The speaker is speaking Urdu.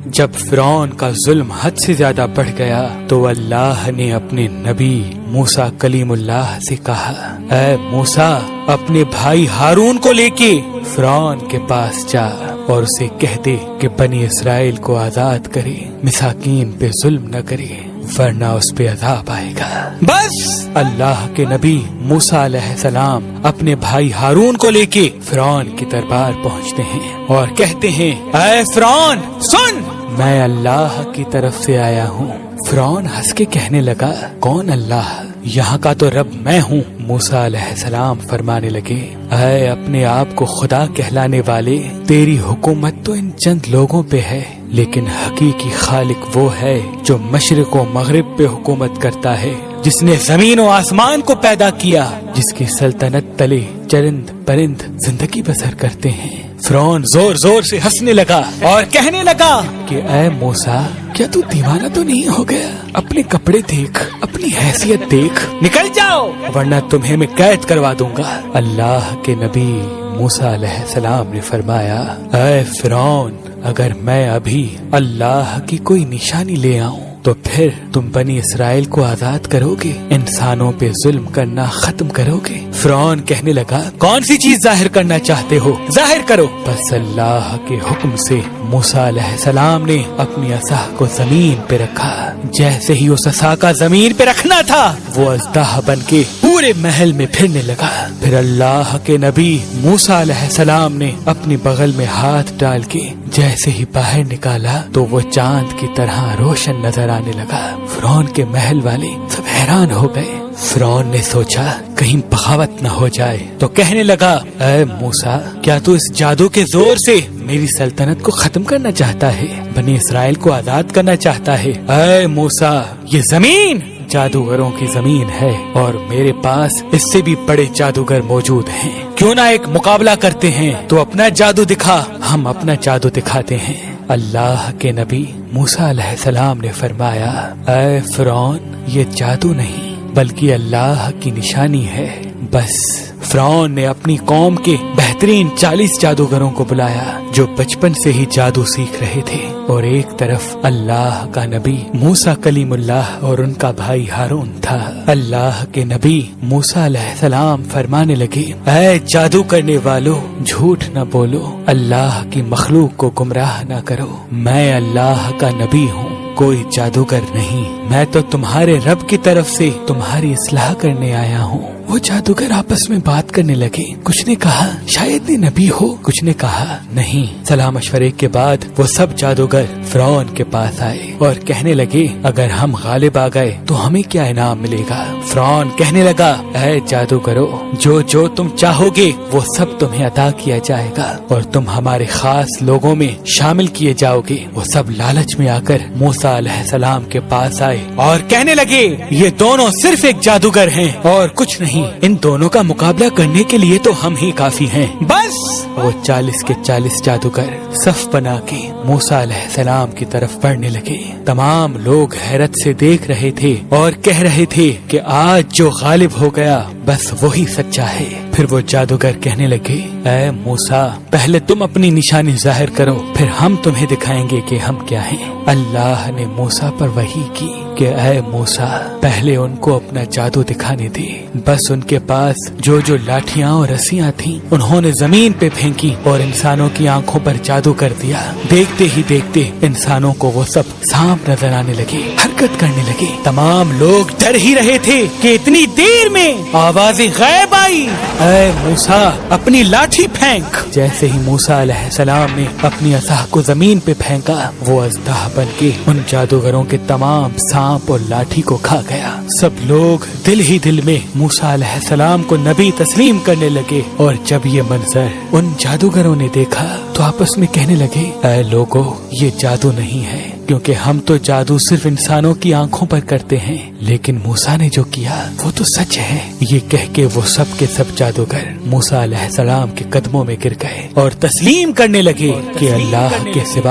جب فرعون کا ظلم حد سے زیادہ بڑھ گیا تو اللہ نے اپنے نبی موسیٰ کلیم اللہ سے کہا، اے موسیٰ اپنے بھائی ہارون کو لے کے فرعون کے پاس جا اور اسے کہہ دے کہ بنی اسرائیل کو آزاد کرے، مساکین پہ ظلم نہ کرے ورنہ اس پہ عذاب آئے گا۔ بس اللہ کے نبی موسیٰ علیہ السلام اپنے بھائی ہارون کو لے کے فرعون کی دربار پہنچتے ہیں اور کہتے ہیں، اے فرعون سن، میں اللہ کی طرف سے آیا ہوں۔ فرعون ہنس کے کہنے لگا، کون اللہ؟ یہاں کا تو رب میں ہوں۔ موسیٰ علیہ السلام فرمانے لگے، اے اپنے آپ کو خدا کہلانے والے، تیری حکومت تو ان چند لوگوں پہ ہے، لیکن حقیقی خالق وہ ہے جو مشرق و مغرب پہ حکومت کرتا ہے، جس نے زمین و آسمان کو پیدا کیا، جس کی سلطنت تلے چرند پرند زندگی بسر کرتے ہیں۔ فرعون زور زور سے ہنسنے لگا اور کہنے لگا کہ اے موسیٰ، کیا تو دیوانہ تو نہیں ہو گیا؟ اپنے کپڑے دیکھ، اپنی حیثیت دیکھ، نکل جاؤ ورنہ تمہیں میں قید کروا دوں گا۔ اللہ کے نبی موسیٰ علیہ السلام نے فرمایا، اے فرعون، اگر میں ابھی اللہ کی کوئی نشانی لے آؤں تو پھر تم بنی اسرائیل کو آزاد کرو گے، انسانوں پہ ظلم کرنا ختم کرو گے؟ فرعون کہنے لگا، کون سی چیز ظاہر کرنا چاہتے ہو؟ ظاہر کرو۔ بس اللہ کے حکم سے موسیٰ علیہ السلام نے اپنی عصا کو زمین پہ رکھا۔ جیسے ہی اس عصا کا زمین پہ رکھنا تھا، وہ اژدہا بن کے پورے محل میں پھرنے لگا۔ پھر اللہ کے نبی موسیٰ علیہ السلام نے اپنی بغل میں ہاتھ ڈال کے جیسے ہی باہر نکالا تو وہ چاند کی طرح روشن نظر آنے لگا۔ فرعون کے محل والے سب حیران ہو گئے۔ فرعون نے سوچا کہیں بغاوت نہ ہو جائے تو کہنے لگا، اے موسیٰ، کیا تو اس جادو کے زور سے میری سلطنت کو ختم کرنا چاہتا ہے، بنی اسرائیل کو آزاد کرنا چاہتا ہے؟ اے موسیٰ، یہ زمین جادوگروں کی زمین ہے اور میرے پاس اس سے بھی بڑے جادوگر موجود ہیں، کیوں نہ ایک مقابلہ کرتے ہیں؟ تو اپنا جادو دکھا، ہم اپنا جادو دکھاتے ہیں۔ اللہ کے نبی موسیٰ علیہ السلام نے فرمایا، اے فرعون، یہ جادو نہیں بلکہ اللہ کی نشانی ہے۔ بس فرعون نے اپنی قوم کے بہترین 40 جادوگروں کو بلایا جو بچپن سے ہی جادو سیکھ رہے تھے، اور ایک طرف اللہ کا نبی موسیٰ کلیم اللہ اور ان کا بھائی ہارون تھا۔ اللہ کے نبی موسیٰ علیہ السلام فرمانے لگے، اے جادو کرنے والو، جھوٹ نہ بولو، اللہ کی مخلوق کو گمراہ نہ کرو، میں اللہ کا نبی ہوں، کوئی جادوگر نہیں، میں تو تمہارے رب کی طرف سے تمہاری اصلاح کرنے آیا ہوں۔ وہ جادوگر آپس میں بات کرنے لگے، کچھ نے کہا شاید یہ نبی ہو، کچھ نے کہا نہیں۔ سلام مشورے کے بعد وہ سب جادوگر فرعون کے پاس آئے اور کہنے لگے، اگر ہم غالب آ گئے تو ہمیں کیا انعام ملے گا؟ فرعون کہنے لگا، اے جادوگرو، جو تم چاہو گے وہ سب تمہیں عطا کیا جائے گا اور تم ہمارے خاص لوگوں میں شامل کیے جاؤ گے۔ وہ سب لالچ میں آ کر موسیٰ علیہ السلام کے پاس آئے اور کہنے لگے، یہ دونوں صرف ایک جادوگر ہیں اور کچھ نہیں، ان دونوں کا مقابلہ کرنے کے لیے تو ہم ہی کافی ہیں۔ بس وہ 40 کے 40 جادوگر صف بنا کے موسیٰ علیہ السلام کی طرف بڑھنے لگے۔ تمام لوگ حیرت سے دیکھ رہے تھے اور کہہ رہے تھے کہ آج جو غالب ہو گیا بس وہی سچا ہے۔ پھر وہ جادوگر کہنے لگے، اے موسیٰ، پہلے تم اپنی نشانی ظاہر کرو، پھر ہم تمہیں دکھائیں گے کہ ہم کیا ہیں۔ اللہ نے موسیٰ پر وحی کی کہ اے موسیٰ، پہلے ان کو اپنا جادو دکھانے دے۔ بس ان کے پاس جو لاٹھیاں اور رسیاں تھیں انہوں نے زمین پہ پھینکی اور انسانوں کی آنکھوں پر جادو کر دیا۔ دیکھتے ہی دیکھتے انسانوں کو وہ سب سانپ نظر آنے لگے، حرکت کرنے لگے۔ تمام لوگ ڈر ہی رہے تھے کہ اتنی دیر میں آواز غیب آئی، اے موسیٰ، اپنی لاٹھی پھینک۔ جیسے ہی موسیٰ علیہ السلام نے اپنی عصا کو زمین پہ پھینکا، وہ اژدہا بن کے ان جادوگروں کے تمام سانپ اور لاٹھی کو کھا گیا۔ سب لوگ دل ہی دل میں موسیٰ علیہ السلام کو نبی تسلیم کرنے لگے، اور جب یہ منظر ان جادوگروں نے دیکھا تو آپس میں کہنے لگے، اے لوگو، یہ جادو نہیں ہے، کیونکہ ہم تو جادو صرف انسانوں کی آنکھوں پر کرتے ہیں، لیکن موسیٰ نے جو کیا وہ تو سچ ہے۔ یہ کہہ کے وہ سب کے سب جادوگر موسیٰ علیہ السلام کے قدموں میں گر گئے اور تسلیم کرنے لگے کہ اللہ کے سوا